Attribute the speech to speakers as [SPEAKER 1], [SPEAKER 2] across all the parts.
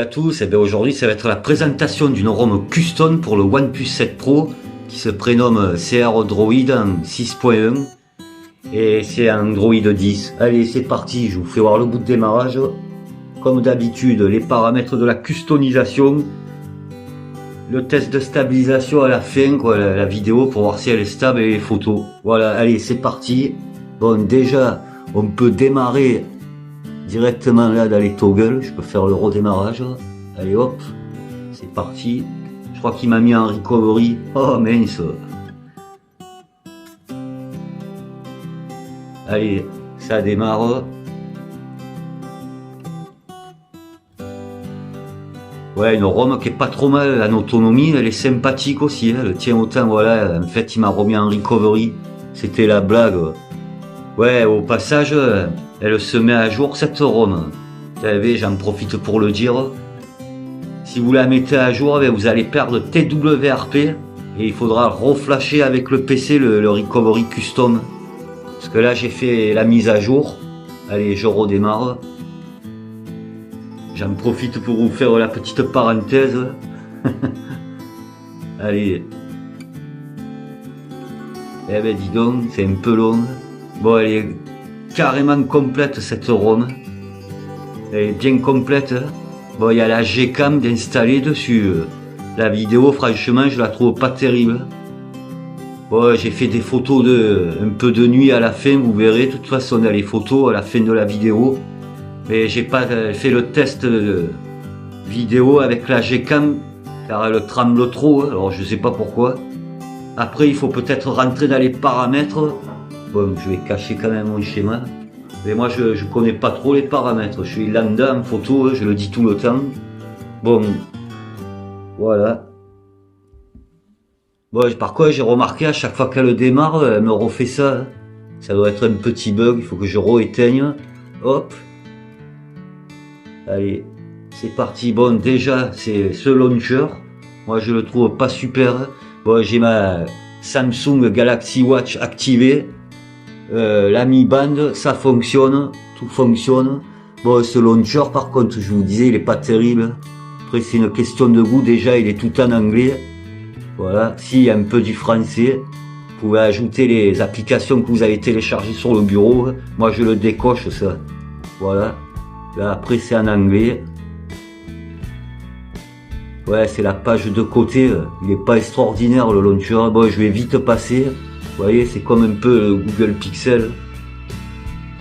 [SPEAKER 1] tous, et bien aujourd'hui ça va être la présentation d'une ROM custom pour le OnePlus 7 Pro qui se prénomme CR Droid en 6.1 et c'est Android 10. Allez, c'est parti, je vous fais voir le bout de démarrage. Comme d'habitude, les paramètres de la customisation, le test de stabilisation à la fin, quoi, la vidéo pour voir si elle est stable et les photos. Voilà, allez, c'est parti. Bon, déjà, on peut démarrer directement là dans les toggles. Je peux faire le redémarrage. Allez, hop, c'est parti. Je crois qu'il m'a mis en recovery. Oh mince. Allez, ça démarre. Ouais, une ROM qui est pas trop mal en autonomie, elle est sympathique aussi, hein. Elle tient autant, voilà, en fait il m'a remis en recovery, c'était la blague. Ouais, au passage, elle se met à jour cette ROM. Vous savez, j'en profite pour le dire. Si vous la mettez à jour, vous allez perdre TWRP et il faudra reflasher avec le PC le recovery custom. Parce que là j'ai fait la mise à jour. Allez, je redémarre. J'en profite pour vous faire la petite parenthèse. Allez. Eh ben dis donc, c'est un peu long. Bon, elle est carrément complète cette ROM. Elle est bien complète. Bon, il y a la Gcam d'installer dessus. La vidéo, franchement, je la trouve pas terrible. Bon, j'ai fait des photos un peu de nuit à la fin, vous verrez. De toute façon, dans les photos à la fin de la vidéo. Mais j'ai pas fait le test vidéo avec la Gcam car elle tremble trop, alors je sais pas pourquoi. Après il faut peut-être rentrer dans les paramètres. Bon, je vais cacher quand même mon schéma. Mais moi je connais pas trop les paramètres, je suis lambda en photo, je le dis tout le temps. Bon, voilà. Bon, par contre j'ai remarqué à chaque fois qu'elle démarre, elle me refait ça. Ça doit être un petit bug, il faut que je rééteigne. Hop. Allez, c'est parti. Bon, déjà, c'est ce launcher. Moi, je le trouve pas super. Bon, j'ai ma Samsung Galaxy Watch activée. La Mi Band, ça fonctionne. Tout fonctionne. Bon, ce launcher, par contre, je vous disais, il est pas terrible. Après, c'est une question de goût. Déjà, il est tout en anglais. Voilà. S'il y a un peu du français, vous pouvez ajouter les applications que vous avez téléchargées sur le bureau. Moi, je le décoche, ça. Voilà. Là, après, c'est en anglais. Ouais, c'est la page de côté. Il n'est pas extraordinaire, le launcher. Bon, je vais vite passer. Vous voyez, c'est comme un peu Google Pixel.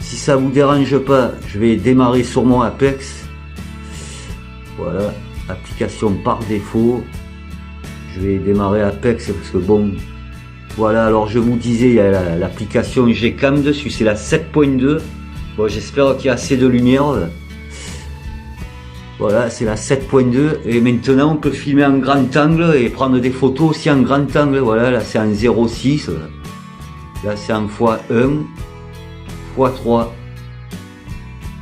[SPEAKER 1] Si ça vous dérange pas, je vais démarrer sur mon Apex. Voilà, application par défaut. Je vais démarrer Apex parce que bon... Voilà, alors je vous disais, il y a l'application Gcam dessus. C'est la 7.2. Bon, j'espère qu'il y a assez de lumière. Voilà, c'est la 7.2 et maintenant on peut filmer en grand angle et prendre des photos aussi en grand angle. Voilà, là c'est en 0.6, là c'est en x1, x3.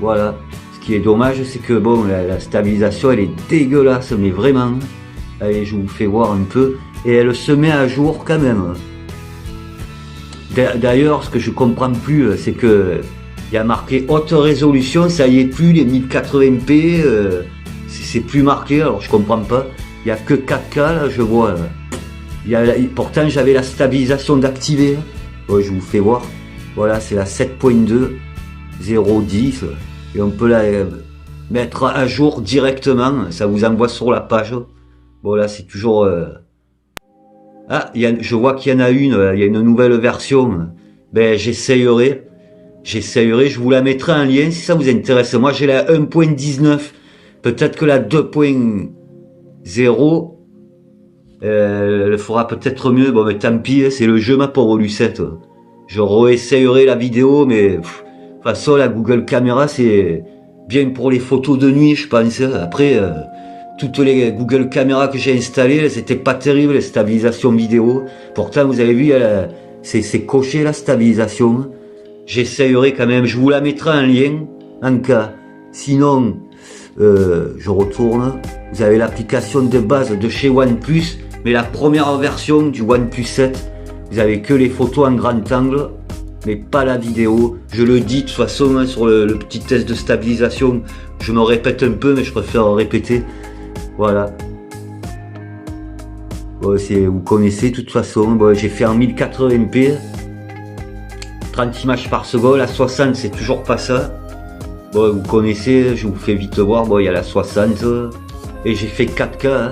[SPEAKER 1] Voilà, ce qui est dommage c'est que bon, la stabilisation elle est dégueulasse, mais vraiment. Allez, je vous fais voir un peu et elle se met à jour quand même. D'ailleurs, ce que je comprends plus, c'est que il y a marqué haute résolution, ça y est plus, les 1080p, c'est plus marqué, alors je comprends pas. Il y a que 4K là, je vois. Pourtant j'avais la stabilisation d'activer. Bon, je vous fais voir. Voilà, c'est la 7.2 0.10 et on peut la mettre à jour directement. Ça vous envoie sur la page. Bon là, c'est toujours. Ah, je vois qu'il y en a une. Il y a une nouvelle version. Ben j'essayerai, je vous la mettrai en lien si ça vous intéresse. Moi j'ai la 1.19, peut-être que la 2.0 elle fera peut-être mieux. Bon mais tant pis, c'est le jeu ma pauvre Lucette. Je réessayerai la vidéo, mais de toute façon la Google Caméra c'est bien pour les photos de nuit je pense. Après toutes les Google Caméras que j'ai installées, c'était pas terrible les stabilisations vidéo. Pourtant vous avez vu, c'est coché la stabilisation. J'essayerai quand même, je vous la mettrai en lien en cas. Sinon, je retourne. Vous avez l'application de base de chez OnePlus, mais la première version du OnePlus 7, vous avez que les photos en grand angle. mais pas la vidéo. Je le dis de toute façon hein, sur le petit test de stabilisation. Je me répète un peu, mais je préfère répéter. Voilà. Bon, vous connaissez de toute façon. Bon, j'ai fait en 1080p. 30 images par seconde. La 60, c'est toujours pas ça. Bon, vous connaissez, je vous fais vite voir. Bon, il y a la 60. Et j'ai fait 4K. Hein.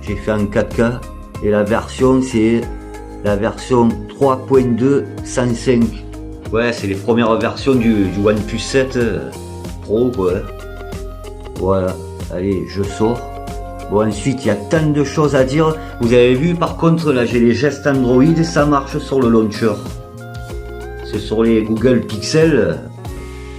[SPEAKER 1] J'ai fait en 4K. Et la version, c'est la version 3.2 105. Ouais, c'est les premières versions du OnePlus 7 Pro, quoi. Voilà. Allez, je sors. Bon, ensuite, il y a tant de choses à dire. Vous avez vu, par contre, là, j'ai les gestes Android et ça marche sur le launcher. C'est sur les Google Pixel.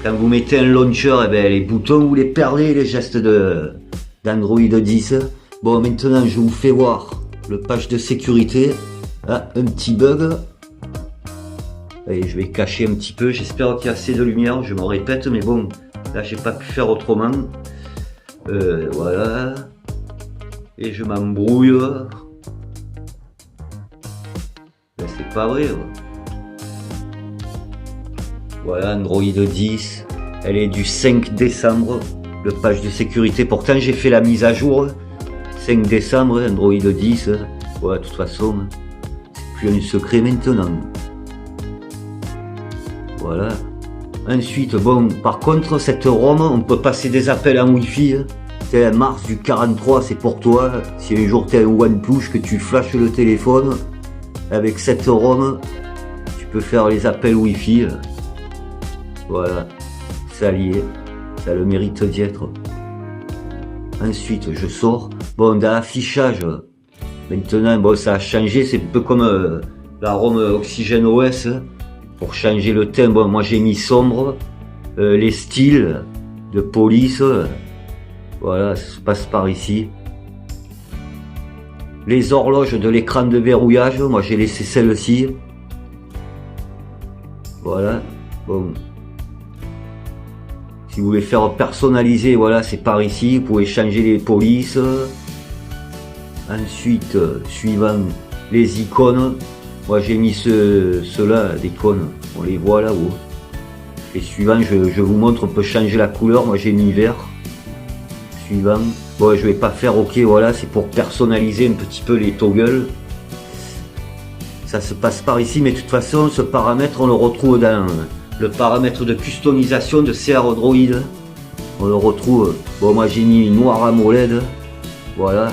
[SPEAKER 1] Quand vous mettez un launcher, eh ben, les boutons, vous les perdez, les gestes d'Android 10. Bon, maintenant, je vous fais voir le page de sécurité. Ah, un petit bug. Allez, je vais cacher un petit peu. J'espère qu'il y a assez de lumière. Je me répète, mais bon, là, j'ai pas pu faire autrement. Voilà. Et je m'embrouille. Là, c'est pas vrai. Voilà, Android 10. Elle est du 5 décembre. Le page de sécurité. Pourtant, j'ai fait la mise à jour. 5 décembre, Android 10. Voilà, de toute façon, c'est plus un secret maintenant. Voilà. Ensuite, bon, par contre, cette ROM, on peut passer des appels en Wi-Fi. C'est un Mars du 43, c'est pour toi. Si un jour tu as un OnePlus, que tu flashes le téléphone, avec cette ROM, tu peux faire les appels Wi-Fi. Voilà, ça y est, ça a le mérite d'y être. Ensuite, je sors. Bon, dans l'affichage, maintenant, bon, ça a changé. C'est un peu comme la ROM Oxygène OS. Pour changer le thème, bon, moi j'ai mis sombre. Les styles de police. Voilà, ça se passe par ici. Les horloges de l'écran de verrouillage, moi j'ai laissé celle-ci. Voilà, bon. Si vous voulez faire personnaliser, voilà, c'est par ici. Vous pouvez changer les polices. Ensuite, suivant les icônes. Moi j'ai mis ceux-là, d'icônes. On les voit là-haut. Et suivant, je vous montre, on peut changer la couleur. Moi j'ai mis vert. Suivant. Bon, je vais pas faire OK, voilà, c'est pour personnaliser un petit peu les toggles. Ça se passe par ici, mais de toute façon, ce paramètre, on le retrouve dans le paramètre de customisation de CR Droid. On le retrouve. Bon, moi j'ai mis noir AMOLED. Voilà.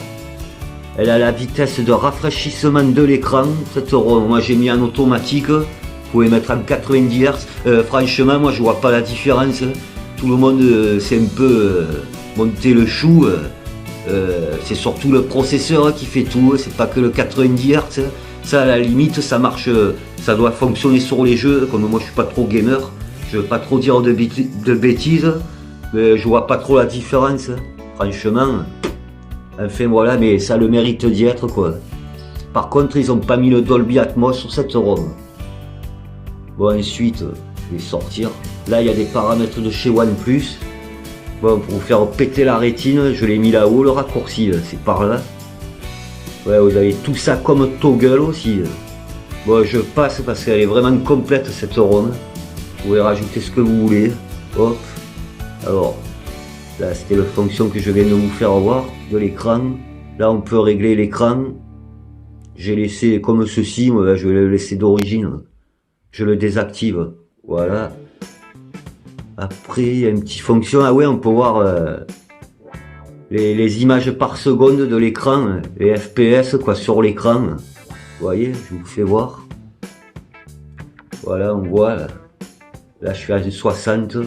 [SPEAKER 1] Elle a la vitesse de rafraîchissement de l'écran. Cette ROM, moi j'ai mis en automatique. Vous pouvez mettre en 90 Hz. Franchement, moi je vois pas la différence. Tout le monde c'est un peu monter le chou. C'est surtout le processeur qui fait tout. C'est pas que le 90 Hz. Ça, à la limite, ça marche. Ça doit fonctionner sur les jeux. Comme moi je suis pas trop gamer, je veux pas trop dire de bêtises. Mais je vois pas trop la différence. Franchement. Enfin voilà, mais ça a le mérite d'y être, quoi. Par contre, ils ont pas mis le Dolby Atmos sur cette ROM. Bon, ensuite, je vais sortir. Là, il y a des paramètres de chez OnePlus. Bon, pour vous faire péter la rétine, je l'ai mis là-haut, le raccourci, c'est par là. Ouais, vous avez tout ça comme toggle aussi. Bon, je passe parce qu'elle est vraiment complète, cette ROM. Vous pouvez rajouter ce que vous voulez. Hop. Alors, là, c'était la fonction que je viens de vous faire voir de l'écran. Là, on peut régler l'écran. J'ai laissé comme ceci. Moi, là, je vais le laisser d'origine. Je le désactive. Voilà. Après, il y a une petite fonction. Ah ouais, on peut voir les images par seconde de l'écran. Les FPS, quoi, sur l'écran. Vous voyez, je vous fais voir. Voilà, on voit. Là, je suis à 60.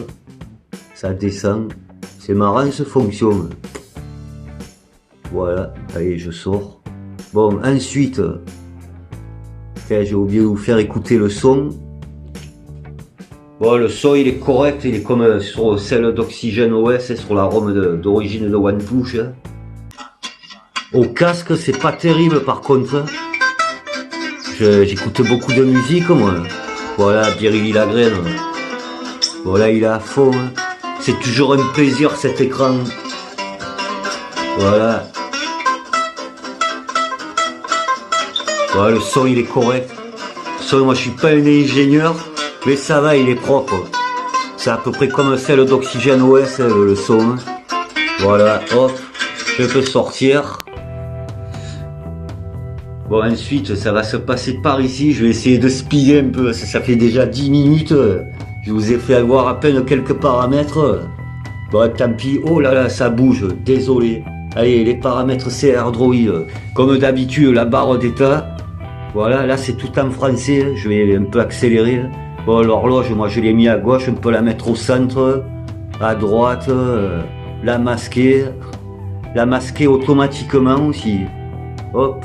[SPEAKER 1] Ça descend. C'est marrant, cette fonction. Voilà, allez, je sors. Bon, ensuite, j'ai oublié de vous faire écouter le son. Bon, le son, il est correct, il est comme sur celle d'Oxygène OS, sur la ROM d'origine de OnePlus. Au casque, c'est pas terrible, par contre. J'écoute beaucoup de musique, moi. Voilà, Biréli Lagrène. Voilà, il est à fond. C'est toujours un plaisir, cet écran. Voilà. Voilà, le son il est correct. son, moi je suis pas un ingénieur, mais ça va, il est propre. C'est à peu près comme celle d'Oxygène OS, le son. Voilà, hop, je peux sortir. Bon, ensuite, ça va se passer par ici. Je vais essayer de speeder un peu. Ça fait déjà 10 minutes. Je vous ai fait avoir à peine quelques paramètres. Bon, tant pis. Oh là là, ça bouge. Désolé. Allez, les paramètres CR Droid. Comme d'habitude, la barre d'état. Voilà, là, c'est tout en français. Je vais un peu accélérer. Bon, l'horloge, moi, je l'ai mis à gauche. On peut la mettre au centre. À droite. La masquer. La masquer automatiquement aussi. Hop.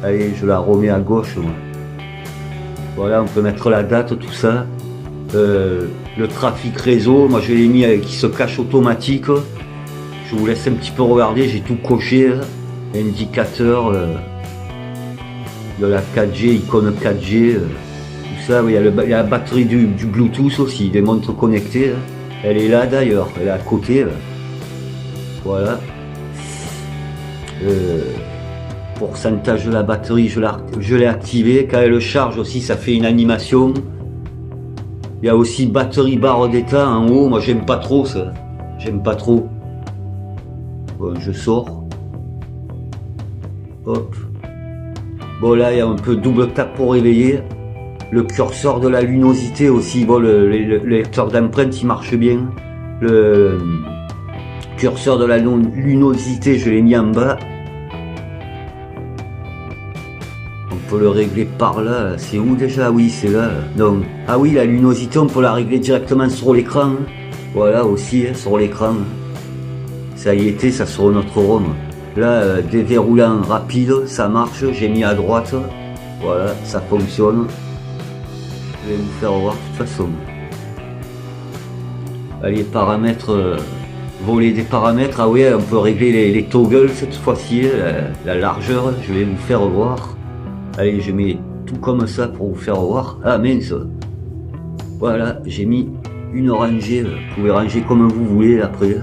[SPEAKER 1] Allez, je la remets à gauche. Moi. Voilà, on peut mettre la date, tout ça. Le trafic réseau, moi je l'ai mis qui se cache automatique. Je vous laisse un petit peu regarder, j'ai tout coché. Indicateur de la 4G, icône 4G. Tout ça, il y a la batterie du Bluetooth aussi, des montres connectées. Elle est là d'ailleurs, elle est à côté. Voilà. Pourcentage de la batterie, je l'ai activé. Quand elle charge aussi, ça fait une animation. Il y a aussi batterie barre d'état en haut. Moi, j'aime pas trop ça. J'aime pas trop. Bon, je sors. Hop. Bon, là, il y a un peu double tap pour réveiller. Le curseur de la luminosité aussi. Bon, le lecteur d'empreinte, il marche bien. Le curseur de la luminosité, je l'ai mis en bas. On peut le régler par là, c'est où déjà? Oui, c'est là. Donc, ah oui, la luminosité, on peut la régler directement sur l'écran. Voilà, aussi, hein, sur l'écran. Ça y était, ça sur notre ROM. Là, déverroulant rapide, ça marche, j'ai mis à droite. Voilà, ça fonctionne. Je vais vous faire voir de toute façon. Allez, paramètres, voler des paramètres. Ah oui, on peut régler les toggles cette fois-ci, la largeur, je vais vous faire voir. Allez, je mets tout comme ça pour vous faire voir. Ah mince. Voilà, j'ai mis une rangée. Vous pouvez ranger comme vous voulez après.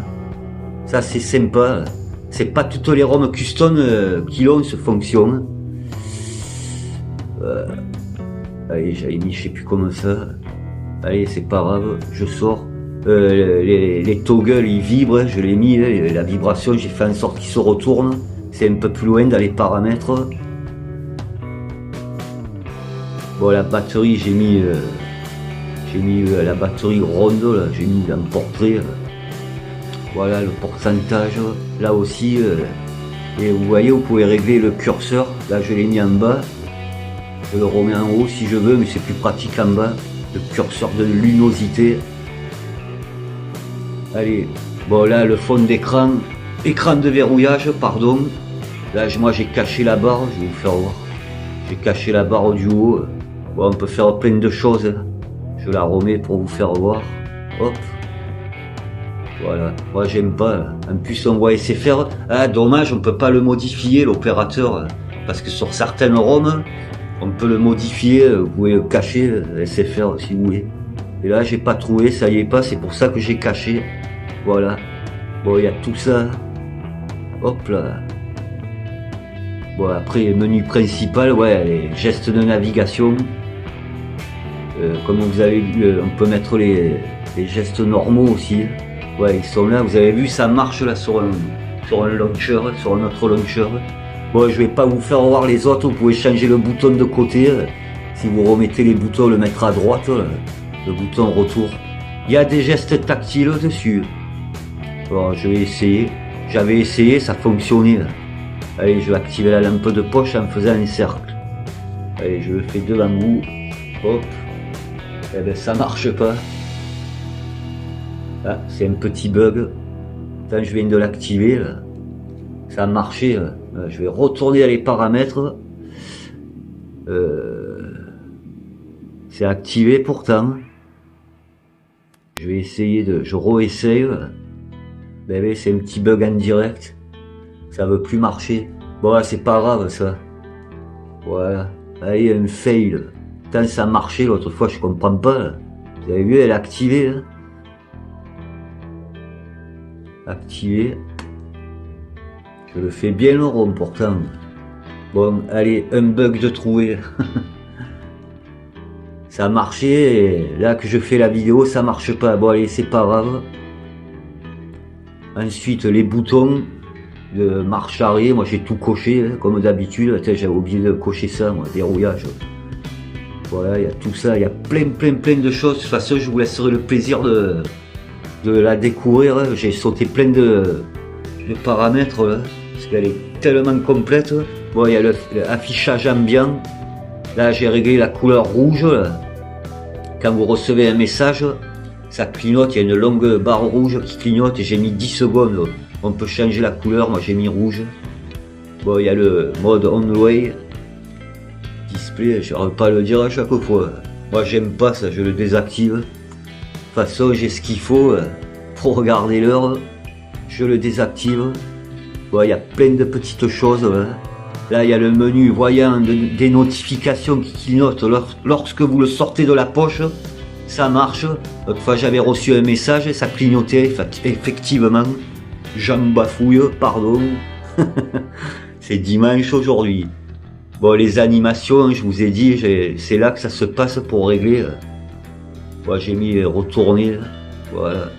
[SPEAKER 1] Ça, c'est sympa. C'est pas toutes les ROM custom qui ont cette fonction. Allez, j'avais mis, je sais plus comment ça. Allez, c'est pas grave, je sors. Les toggles, ils vibrent. Je l'ai mis, la vibration, j'ai fait en sorte qu'ils se retournent. C'est un peu plus loin dans les paramètres. Bon, la batterie, j'ai mis la batterie ronde, là, j'ai mis un portrait. Voilà le pourcentage, là aussi. Et vous voyez, vous pouvez régler le curseur. Là, je l'ai mis en bas. Je le remets en haut si je veux, mais c'est plus pratique en bas. Le curseur de luminosité. Allez, bon là, le fond d'écran. Écran de verrouillage, pardon. Là, moi, j'ai caché la barre, je vais vous faire voir. J'ai caché la barre du haut. Bon, on peut faire plein de choses. Je la remets pour vous faire voir. Hop. Voilà. Moi, j'aime pas. En plus, on voit SFR. Ah, dommage, on peut pas le modifier, l'opérateur. Parce que sur certaines ROM, on peut le modifier. Vous pouvez le cacher, SFR, si vous voulez. Et là, j'ai pas trouvé, ça y est pas. C'est pour ça que j'ai caché. Voilà. Bon, il y a tout ça. Hop là. Bon, après, le menu principal, ouais, les gestes de navigation. Comme vous avez vu, on peut mettre les gestes normaux aussi. Ouais, ils sont là. Vous avez vu, ça marche là sur un launcher, sur un autre launcher. Bon, je vais pas vous faire voir les autres. Vous pouvez changer le bouton de côté. Si vous remettez les boutons, le mettre à droite, le bouton retour. Il y a des gestes tactiles dessus. Bon, je vais essayer. J'avais essayé, ça fonctionnait. Allez, je vais activer la lampe de poche en faisant un cercle. Allez, je le fais devant vous. Hop. Eh ben, ça marche pas. Ah, c'est un petit bug. Quand je viens de l'activer, ça a marché. Je vais retourner à les paramètres. C'est activé pourtant. Je vais essayer de... Je réessaye. Ben, c'est un petit bug en direct. Ça veut plus marcher. Bon, là, c'est pas grave, ça. Voilà. Allez, un fail. Quand ça marchait l'autre fois, je comprends pas. Là. Vous avez vu, elle est activée. Hein. Activée. Je le fais bien le rond pourtant. Bon, allez, un bug de trouver. Ça a marché, et là que je fais la vidéo, ça marche pas. Bon allez, c'est pas grave. Ensuite, les boutons de marche arrière, moi j'ai tout coché, hein, comme d'habitude. J'avais oublié de cocher ça, moi, dérouillage. Voilà, il y a tout ça, il y a plein de choses. De toute façon, je vous laisserai le plaisir de la découvrir. J'ai sauté plein de paramètres, là, parce qu'elle est tellement complète. Bon, il y a l'affichage ambiant. Là, j'ai réglé la couleur rouge. Là. Quand vous recevez un message, ça clignote, il y a une longue barre rouge qui clignote et j'ai mis 10 secondes. On peut changer la couleur, moi j'ai mis rouge. Bon, il y a le mode on-way. Display, je ne vais pas le dire à chaque fois. Moi j'aime pas ça, je le désactive. De toute façon, j'ai ce qu'il faut pour regarder l'heure. Je le désactive. Bon, il y a plein de petites choses. Là, il y a le menu voyant des notifications qui clignotent lorsque vous le sortez de la poche. Ça marche. L'autre fois, j'avais reçu un message et ça clignotait effectivement. J'en bafouille, pardon. C'est dimanche aujourd'hui. Bon, les animations, je vous ai dit, c'est là que ça se passe pour régler. Moi, j'ai mis retourner. Voilà.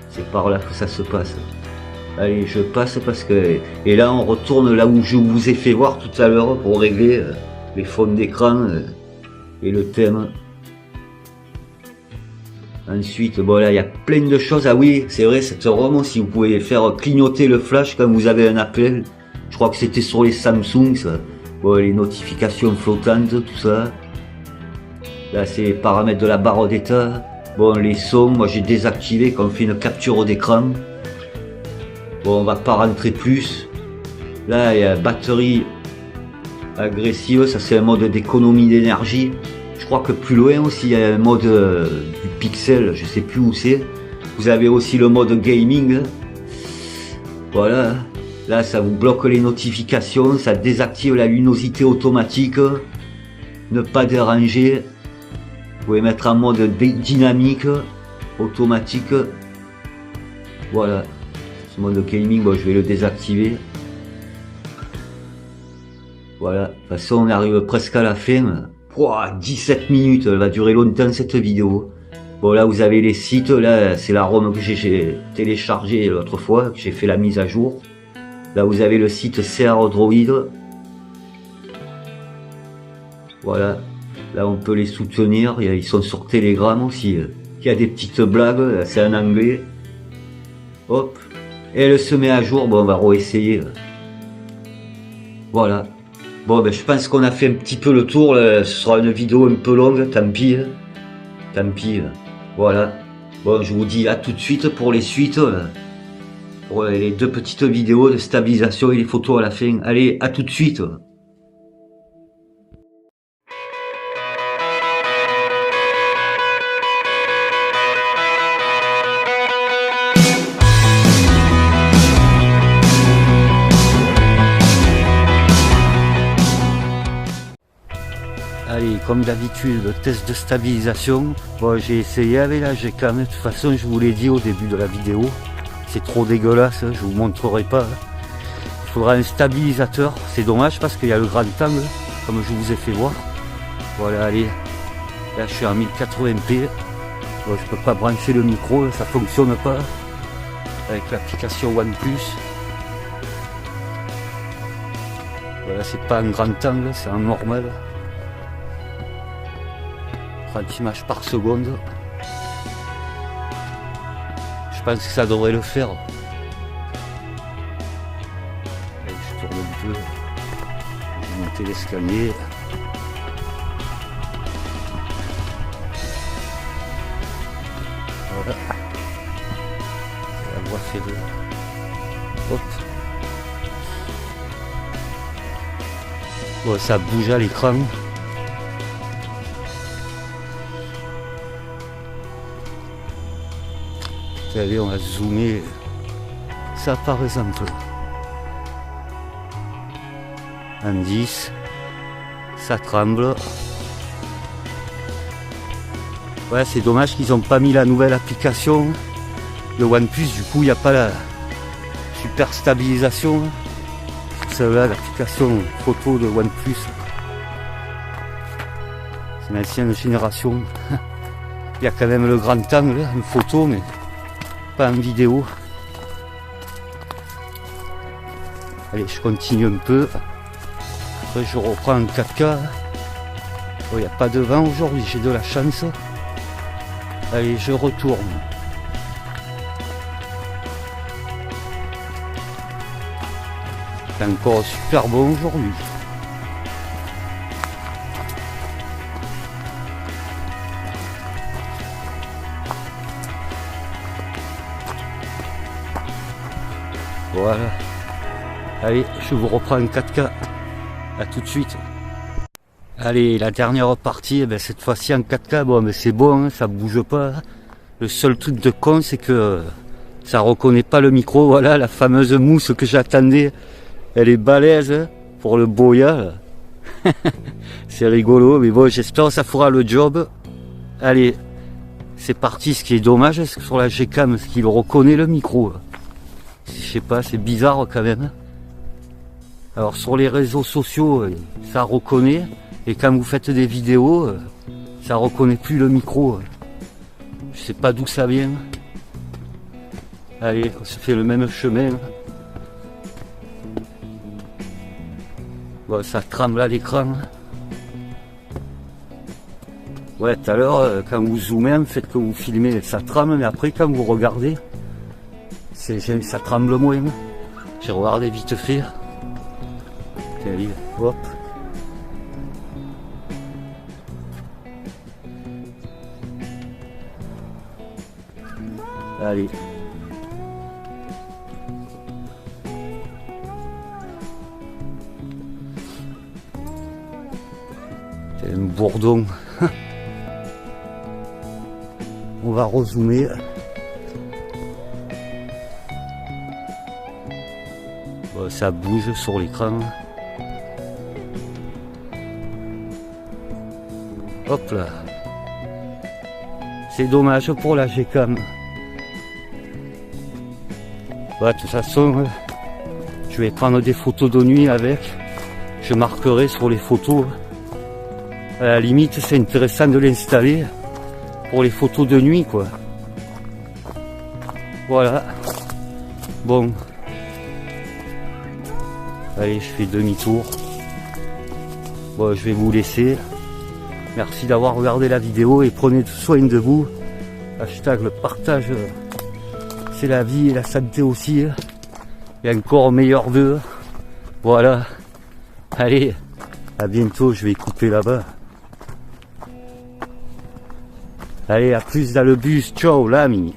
[SPEAKER 1] C'est par là que ça se passe. Allez, je passe parce que... Et là, on retourne là où je vous ai fait voir tout à l'heure pour régler les fonds d'écran et le thème. Ensuite, bon là, il y a plein de choses. Ah oui, c'est vrai, cette ROM aussi, vous pouvez faire clignoter le flash quand vous avez un appel. Je crois que c'était sur les Samsung, ça. Bon, les notifications flottantes, tout ça. Là, c'est les paramètres de la barre d'état. Bon, les sons, moi j'ai désactivé quand on fait une capture d'écran. Bon, on va pas rentrer plus. Là, il y a batterie agressive, ça c'est un mode d'économie d'énergie. Je crois que plus loin aussi, il y a un mode du pixel, je sais plus où c'est. Vous avez aussi le mode gaming. Voilà. Là, ça vous bloque les notifications, ça désactive la luminosité automatique. Ne pas déranger. Vous pouvez mettre en mode dynamique, automatique. Voilà. Ce mode gaming, bon, je vais le désactiver. Voilà. De toute façon, on arrive presque à la fin. Pouah, 17 minutes, elle va durer longtemps cette vidéo. Bon, là, vous avez les sites. Là, c'est la ROM que j'ai téléchargé l'autre fois, que j'ai fait la mise à jour. Là, vous avez le site CR Droid. Voilà. Là, on peut les soutenir. Ils sont sur Telegram aussi. Il y a des petites blagues. C'est en anglais. Hop. Et elle se met à jour. Bon, on va réessayer. Voilà. Bon, ben, je pense qu'on a fait un petit peu le tour. Ce sera une vidéo un peu longue. Tant pis. Tant pis. Voilà. Bon, je vous dis à tout de suite pour les suites. Pour les deux petites vidéos de stabilisation et les photos à la fin. Allez, à tout de suite. Allez, comme d'habitude, le test de stabilisation. Bon, j'ai essayé avec la Gcam. De toute façon, je vous l'ai dit au début de la vidéo. C'est trop dégueulasse, je vous montrerai pas. Il faudra un stabilisateur. C'est dommage parce qu'il y a le grand angle, comme je vous ai fait voir. Voilà, allez. Là, je suis en 1080p. Bon, je peux pas brancher le micro, ça fonctionne pas. Avec l'application OnePlus. Voilà, c'est pas un grand angle, c'est un normal. 30 images par seconde. Je pense que ça devrait le faire. Allez, je tourne un peu. Je vais monter l'escalier. Voilà. La voie ferrée. Hop. Bon, ça bouge à l'écran. Allez, on va zoomer ça par exemple. En 10, ça tremble. Ouais, c'est dommage qu'ils n'ont pas mis la nouvelle application. Le OnePlus, du coup, il n'y a pas la super stabilisation. Celle-là, l'application photo de OnePlus.
[SPEAKER 2] C'est l'ancienne génération. Il y a quand même le grand angle, une photo, mais pas en vidéo. Allez, je continue un peu. Après, je reprends en 4K. Oh, il n'y a pas de vent aujourd'hui, j'ai de la chance. Allez, je retourne. C'est encore super bon aujourd'hui. Voilà. Allez, je vous reprends en 4K. À tout de suite. Allez, la dernière partie, cette fois-ci en 4K, bon, mais c'est bon, hein, ça bouge pas. Le seul truc de con, c'est que ça reconnaît pas le micro. Voilà, la fameuse mousse que j'attendais, elle est balèze pour le boya. C'est rigolo, mais bon, j'espère que ça fera le job. Allez, c'est parti. Ce qui est dommage, c'est que sur la Gcam, ce qu'il reconnaît le micro. Je sais pas, c'est bizarre quand même. Alors sur les réseaux sociaux, ça reconnaît. Et quand vous faites des vidéos, ça reconnaît plus le micro. Je sais pas d'où ça vient. Allez, on se fait le même chemin. Bon, ça tremble à l'écran. Ouais, tout à l'heure, quand vous zoomez, en fait, que vous filmez, ça tremble. Mais après, quand vous regardez, ça tremble moins. J'ai regardé vite fait. Allez, hop. Allez. C'est un bourdon. On va rezoomer. Bon, ça bouge sur l'écran. Hop là. C'est dommage pour la Gcam. Ouais, de toute façon, je vais prendre des photos de nuit avec. Je marquerai sur les photos. À la limite, c'est intéressant de l'installer pour les photos de nuit, quoi. Voilà. Bon. Allez, je fais demi-tour. Bon, je vais vous laisser. Merci d'avoir regardé la vidéo et prenez soin de vous. Hashtag le partage, c'est la vie et la santé aussi. Et encore meilleur vœu. Voilà. Allez, à bientôt, je vais couper là-bas. Allez, à plus dans le bus. Ciao l'ami.